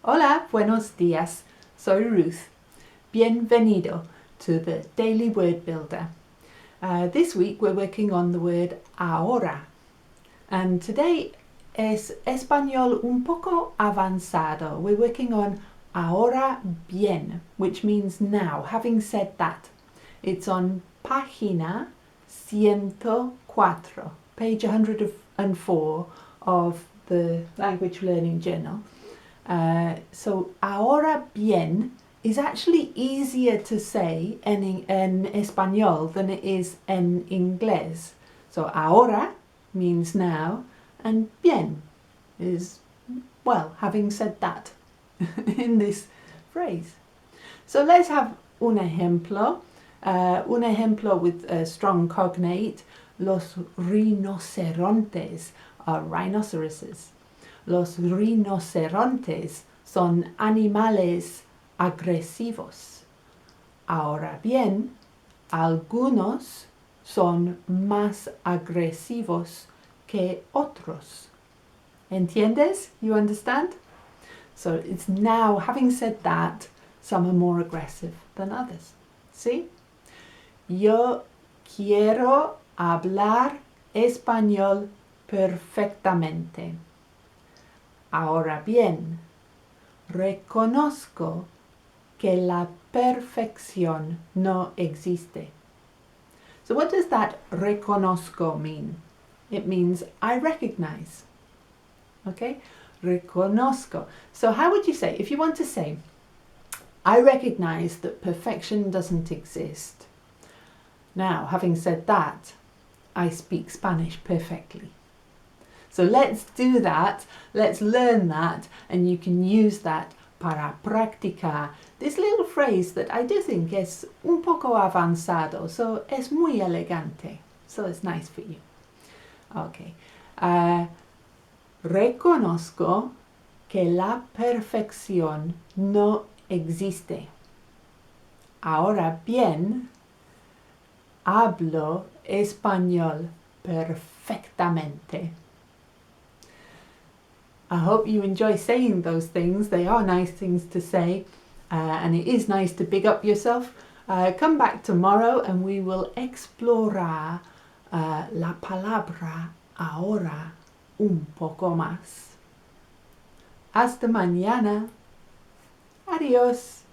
Hola, buenos días. Soy Ruth. Bienvenido to the Daily Word Builder. This week we're working on the word AHORA. And today es español un poco avanzado. We're working on ahora bien, which means now, having said that. It's on página 104, page 104 of the Language Learning Journal. So ahora bien is actually easier to say in español than it is in inglés. So ahora means now and bien is, well, having said that in this phrase. So let's have un ejemplo. Un ejemplo with a strong cognate. Los rinocerontes are rhinoceroses. Los rinocerontes son animales agresivos. Ahora bien, algunos son más agresivos que otros. ¿Entiendes? You understand? So it's now, having said that, some are more aggressive than others. See? Yo quiero hablar español perfectamente. Ahora bien, reconozco que la perfección no existe. So what does that reconozco mean? It means I recognize. Okay? Reconozco. So how would you say, if you want to say, I recognize that perfection doesn't exist. Now, having said that, I speak Spanish perfectly. So let's do that, let's learn that, and you can use that para practicar this little phrase that I do think es un poco avanzado, so es muy elegante, so it's nice for you. Okay. Reconozco que la perfección no existe. Ahora bien, hablo español perfectamente. I hope you enjoy saying those things. They are nice things to say, and it is nice to big up yourself. Come back tomorrow and we will explorar la palabra ahora un poco más. Hasta mañana. Adiós.